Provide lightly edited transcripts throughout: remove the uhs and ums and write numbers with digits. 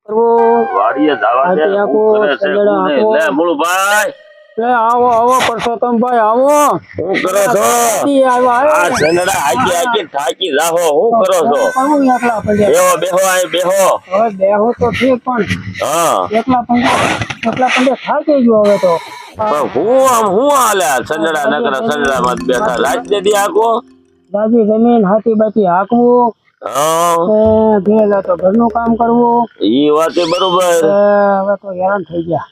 વાડીએ જવા દે હું કરે છે લે મુળભાઈ આવો આવો પરસોત્તમભાઈ આવો હું કરો છો આ સંગડા હાકી હાકી થાકી જાહો હું કરો છો બેહો બેહો આય બેહો હવે બેહો તો ઠીક પણ હા એકલા પંડે થાકી ગયો હવે તો હું હાલે સંગડા નકરા સંગડા માં બેઠા લાજ દે દી આકો દાદી જમીન હાથી બાતી હાકવું ભેલા તો ઘરનું કામ કરવું ઈ વાત બરોબર હવે તો હેરાન થઈ ગયા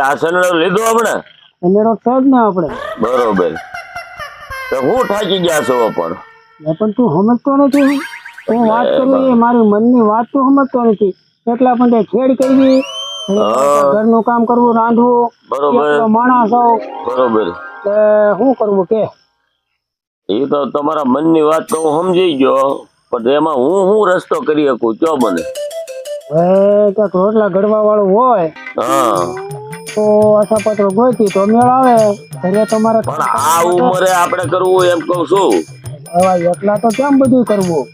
આ સંગડો લીધો આપણે સંગડો છે જ ને આપણે બરોબર તો હું થાકી ગયા છો પણ તું સમજતો નથી હું વાત કરવી મારી મનની વાત તું સમજતો નથી એટલા પણ ખેડ કરવી ઘરનું કામ કરવું રાંધવું બરોબર માણસ બરોબર શું કરવું કે એ તો તમારા મનની વાત તો હું સમજી ગયો પણ એમાં હું રસ્તો કરી શકું કયો બને ક્યાંક રોટલા ઘડવા વાળું હોય તો આશાપત્રો ગોતી તો મેળ આવે ઘરે તમારે પણ આ ઉંમરે આપણે કરવું એમ કઉ છું હવે એકલા તો કેમ બધું કરવું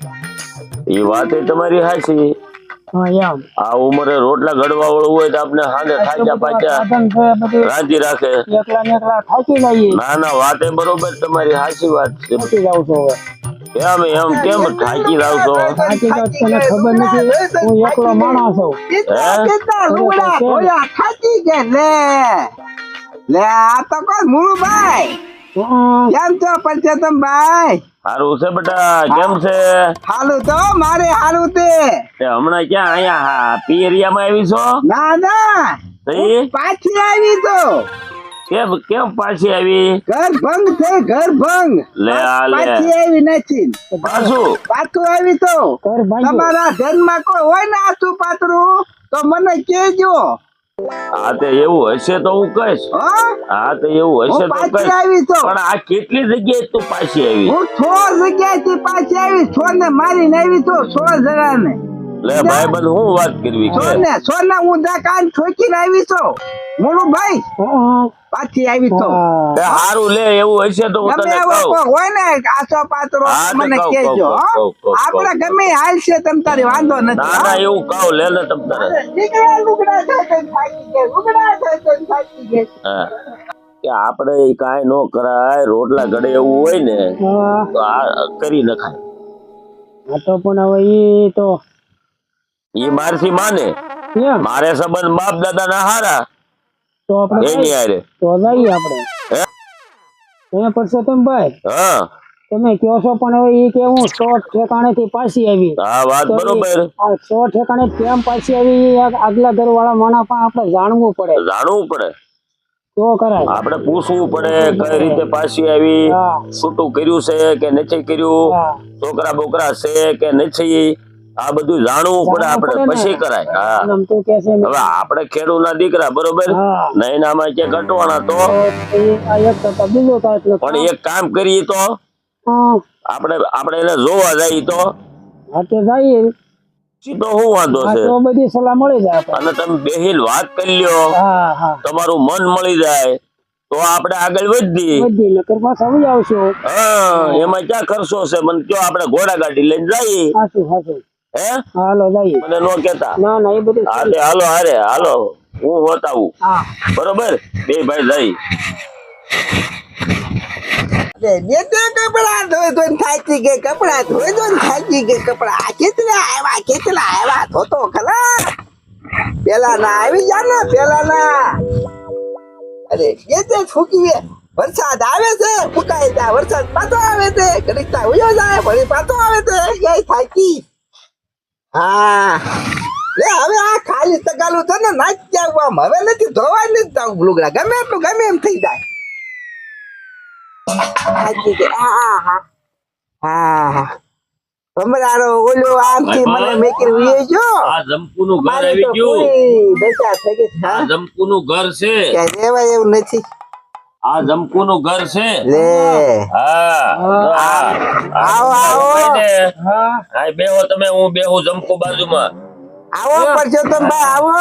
એ વાત તમારી હાચી એમ આ ઉંમરે રોટલા ઘડવા વાળું હોય તો આપણે હાંડે થાક્યા પાક્યા રાંધી રાખે એકલા ને એકલા થાકી જઈએ ના ના વાત બરોબર તમારી હાચી વાત છે થાકી જાવ છો એમ કેમ થાકી જાવ છો તને ખબર નથી હું એકલો માણસ છું થાકી ગયા લે આ તો કોઈ મુળુભાઈ કેમ છો પરસોત્તમભાઈ હારું છે બેટા કેમ છે હાલું તો મારે હાલું તે હમણાં ક્યાં અહીંયા પિયરિયામાં આવી છો ના ના પાછી આવી તો કેમ પાછી આવી ઘર ભંગ છે ઘર ભંગ લે પાછી આવી નથી પાછું આવી તો તમારા ઘરમાં કોઈ હોય ને આસુ પાતળું તો મને કેજો હા તે એવું હશે તો હું કહીશ હા તો એવું હશે તો કહીશ પણ આ કેટલી જગ્યાએ તું પાછી આવી હું 6 જગ્યાએથી પાછી આવી 6 ને મારીને આવી તો 6 જણાને લે ભાઈ બંધ હું વાત કરવી છે સોના હું દા કાન ઠોકીને આવી છો મોનું ભાઈ પાછી આવી તો હારું લે એવું હશે તો હું તને કહું હોય ને આસો પાત્રો મને કહેજો આપણે ગમે હાલ છે તમ તારી વાંધો નથી ના ના એવું કહું લે ને તમ તારે લુગડા થાકી ગયા કે આપણે કાંઈ ન કરાય રોટલા ઘડે એવું હોય ને તો આ કરી નખાય આ તો પણ હવે ઈ તો ઈ મારથી માને મારે સંબંધ બાપ દાદા ના હારા તો આપણે એની હારે તો જઈએ આપણે તમે પરસોત્તમભાઈ તમે કહો છો પણ હવે ઈ કેવું 100 ઠેકાણે થી પાછી આવી હા વાત બરોબર આ 100 ઠેકાણે કેમ પાછી આવી આગલા ઘર વાળા માણા પણ આપણે જાણવું પડે તો કરાય આપણે પૂછવું પડે કઈ રીતે પાછી આવી છૂટું કર્યું છે કે નથી કર્યું છોકરા બોકરા છે કે નથી આ બધું જાણવું પડે આપણે પછી કરાય હવે આપણે ખેડૂત ના દીકરા બરોબર નહીં નામાં કે કટવાના તો પણ એક કામ કરીએ તો આપણે એને જોવા જઈએ તો સીધો શું વાંધો છે બધી સલાહ મળી જાય અને તમે બેહીલ વાત કરી લ્યો તમારું મન મળી જાય તો આપણે આગળ વધી એમાં ક્યાં ખર્ચો છે મને કયો આપણે ઘોડા ગાડી લઈને જઈએ હાલો જઈએ મને નો કેતા ના ના એ બધું હાલો હાલો હું હોતાવું બરોબર બે ભાઈ જઈ કપડા ધોઈ થાકી ગઈ કપડા ધોઈ થાકી ગઈ કપડા કેટલા આવ્યા ધોતો ખરા પેલા ના આવી જા ને પેલા ના અરે બે છૂકી વરસાદ આવે છે ફૂકાઈ જાય વરસાદ પાછો આવે છે ઘડીક ઉયો જાય ફરી પાછો આવે છે ગઈ થાકી હા લે હવે આ ખાલી તગાલું છે ને નાચ જાવ આમ હવે નથી ધોવાય નથી જાવ લુગડા ગમે એટલું ગમે એમ થઈ જાય ભમરારો ઓલો આમથી મને મેકર વિયે જો આ જંપુનું ઘર આવી ગયું દશા થઈ ગઈ આ જંપુનું ઘર છે કે રેવાય એવું નથી આ જંપુનું ઘર છે લે આવો હા બેહો તમે હું બેહું જંપુ બાજુમાં આવો પરસોત્તમભાઈ આવો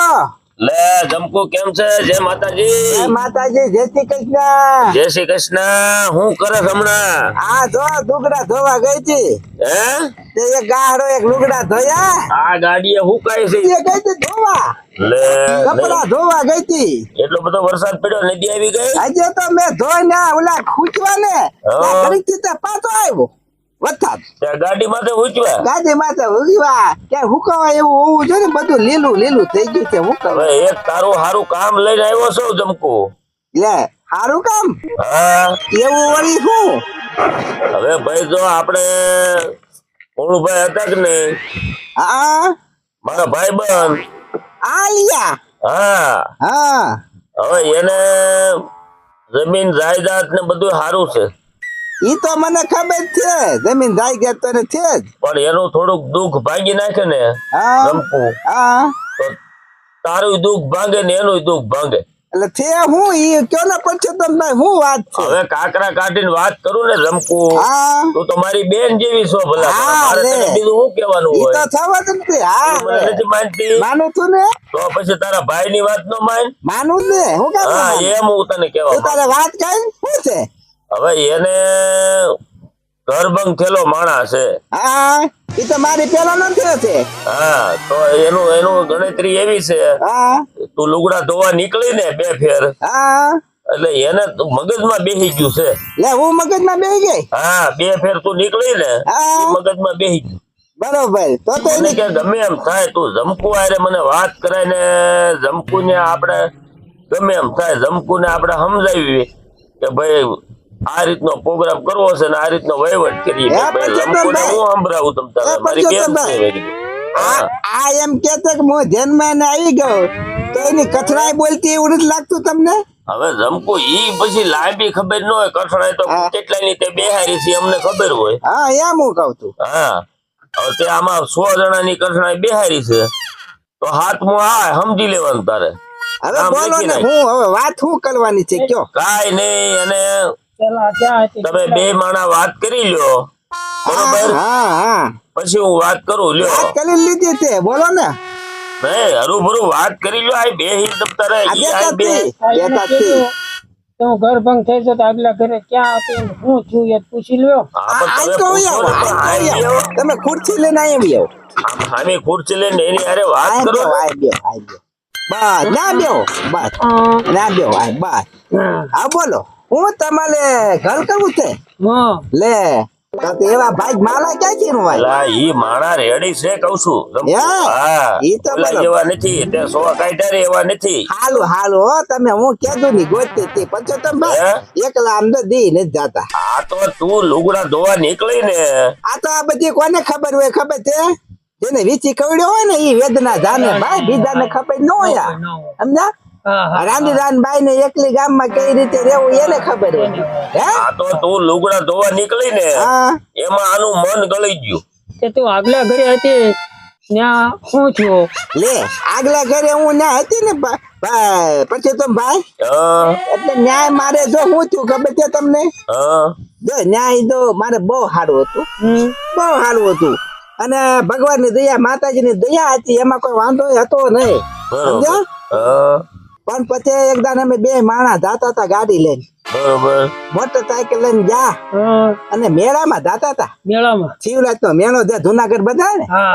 લે જમકુ કેમ છે? જય માતાજી. જય માતાજી, જય શ્રી કૃષ્ણ. જય શ્રી કૃષ્ણ. હું કરે હમણાં? આ જો લુગડા ધોવા ગઈ હતી. હે? તે એક ગાહડો એક લુગડા ધોયા. આ ગાડીએ હુકાય છે. એ ગઈ હતી ધોવા. લે કપડા ધોવા ગઈ હતી. એટલો બધો વરસાદ પડ્યો, નદી આવી ગઈ? આજે તો મેં ધોઈને ઓલા ખૂંચવા ને હા. ઘડીકથી તે પાછો આવ્યો વરસાદ. ત્યાં ગાડી માથે ઉચવા. ગાડી માથે ઉગવા કે હુકવા એવું હોવું જોઈએ ને, બધું લીલું લીલું થઈ ગયું છે હુકવા. હવે એક તારું હારું કામ લઈને આવ્યો છો જમકુ. લે સારું કામ હા એવું વળી શું? હવે ભાઈ જો આપણે ભાઈ હતા કે નહીં, હા મારા ભાઈબંધ. આલિયા. હા હા હવે એને જમીન જાયદાદ ને બધું સારું છે, ઈ તો મને ખબર છે, જમીન જાય ગયા તો છે જ. પણ એનું થોડુંક દુઃખ ભાંગી નાખે ને હા જમકુ, હા તો તારું દુઃખ ભાંગે ને એનું દુઃખ ભાંગે. એટલે છે હું ઈ કયો ને પછી તમે ભાઈ હું વાત છે? હવે કાકરા કાઢીને વાત કરું ને જમકુ, હા તું તો મારી બેન જેવી છો ભલા. હા, મારે રે. તને બીજું શું કહેવાનું ઈ તો હોય? થવા જ નથી. હા તું મને નથી માનતી, માનું છું ને, તો પછી તારા ભાઈ ની વાત નો માન. માનું જ ને. હું કામ હા માનું? એમ હું તને તું કેવા તારે વાત કઈ શું છે? હવે એને ઘરભંગ થયેલો માણસ છે. હા ઈ તો મારી પેલા નો થયો છે. હા તો એનું એનું ગણતરી એવી છે, હા તું લુગડા ધોવા નીકળી ને 2 ફેર, હા એટલે એને મગજમાં બેસી ગયું છે. લે હું મગજમાં બેહી ગઈ. હા 2 ફેર તું નીકળી ને હા. ઈ મગજમાં બેસી ગયું. બરોબર તો એને એની કે ગમે એમ થાય તું જમકુ આરે મને વાત કરાય ને જમકુ ને આપણે ગમે એમ થાય જમકુ ને આપણે સમજાવી કે ભાઈ આ રીતનો પ્રોગ્રામ કરવો છે ને આ રીતનો વહીવટ કરીએ. એ ભાઈ પછી જમકુ ને તો હું સંભળાવું તમ તારે, એ મારી પછી બેન તો છે વળી. આ આ એમ કેતો કે હું ધ્યાનમાં ને આવી ગયો તો એની કથરાય બોલતી એવું નથી લાગતું તમને? હવે જમકુ ઈ પછી લાંબી ખબર ન હોય, કઠણાય તો હા. કેટલા ની તે બેહારી છે અમને ખબર હોય. હા એમ હું કઉ છું. હા હવે તે આમાં 100 જણાની કઠણાઈ બેહારી છે તો હાથમાં આ સમજી લેવાનું તારે. હવે આમ બોલો લખી ને, નાખ. હું હવે વાત શું કરવાની છે કયો? કાંઈ નહીં, અને પેલા ક્યાં હતી? તમે 2 માણા વાત કરી લ્યો બરોબર, હા હા પછી હું વાત કરું લ્યો. વાત કરી લીધી છે, બોલો ને. નહીં હરુભરું વાત કરી લ્યો. આ બે હિત તારે આ ઈ આ બે. બેતા થી. તો ઘર ભંગ થઈ જતો આગલા ઘરે ક્યાં હતી ને શું થયું એ પૂછી લ્યો. હા આ પણ તો તમે પૂછો ને, આવો, પણ આ તો આ આવો. તમે ખુરશી લઈને આવી આવો. હામી ખુરશી લઈને એની હારે વાત આ કરો બેહો, ને. આ બેહો, આ બેહો. બસ ના બેહો, બસ ના બેહો, આ બસ. હા બોલો, હું તમારે ઘર કરવું છે? લે તો એવા ભાઈ માલા ક્યાંથી નું હોય? અલા ઈ માણા રેડી છે કઉ છું જમકુ. હે? હા ઈ તો ઓલા બરાબર. જેવા નથી, તે 100 કાઢ્યા રે એવા નથી. હાલું હાલું હો, તમે હું કીધું ની ગોતતી હતી પછી તમે ભાઈ એકલા આમ તો દી નથી જાતા. આ તો તું લુગડા ધોવા નીકળી ને આ તો આ બધી કોને ખબર હોય? ખબર છે જેને વીચી કવડ્યો હોય ને ઈ વેદના જાણે ભાઈ, બીજાને ખબર ન હોય. સમજા? રાંધી રાંધ બાઈ ને એકલી ગામમાં કઈ રીતે રહેવું એને ખબર હોય. હે આ તો તું લુગડા ધોવા નીકળી ને હા એમાં આનું મન ગળી ગયું. તે તું આગલા ઘરે હતી ત્યાં શું થયું? લે આગલા ઘરે હું ના હતી ને ભાઈ, પછી તો ભાઈ હા એટલે ન્યાય મારે જો હું થયું ખબર છે તમને? હા જો ન્યાય તો મારે બહુ સારું હતું, બહુ સારું હતું. અને ભગવાનની દયા, માતાજીની દયા હતી, એમાં કોઈ વાંધો હતો નહીં. બરોબર. સમજ્યા? હા પણ પછી એકદાન અમે 2 માણા જાતા હતા ગાડી લઈને, બરોબર. મોટરસાયકલ લઈને જા અને મેળામાં જાતા હતા. મેળામાં? શિવરાજ નો મેળો જે જુનાગઢ બધા ને હા.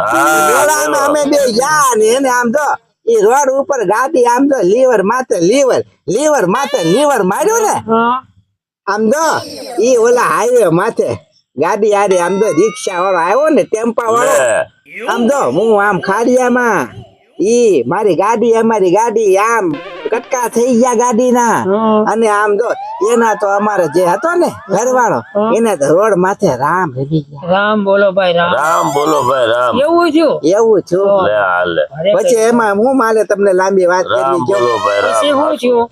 મેળામાં અમે 2 જા ને એને આમ જો એ રોડ ઉપર ગાડી આમ જો લીવર માથે લીવર માથે લીવર માર્યું ને આમ જો ઈ ઓલા હાઈવે માથે ગાડી આરે આમ જો રિક્ષા વાળો આવ્યો ને ટેમ્પા વાળો, લે. આમ જો હું આમ ખાડિયામાં ઈ મારી ગાડી અમારી ગાડી આમ કટકા થઈ ગયા ગાડીના. અને આમ જો એના તો અમારે જે હતો ને ઘરવાળો એને તો રોડ માથે રામ રમી ગયા. રામ બોલો ભાઈ રામ. રામ બોલો ભાઈ રામ. એવું થયું? એવું છું. લે હાલે. પછી એમાં હું માલે તમને લાંબી વાત રામ કરવી જો. બોલો ભાઈ રામ. પછી શું થયું?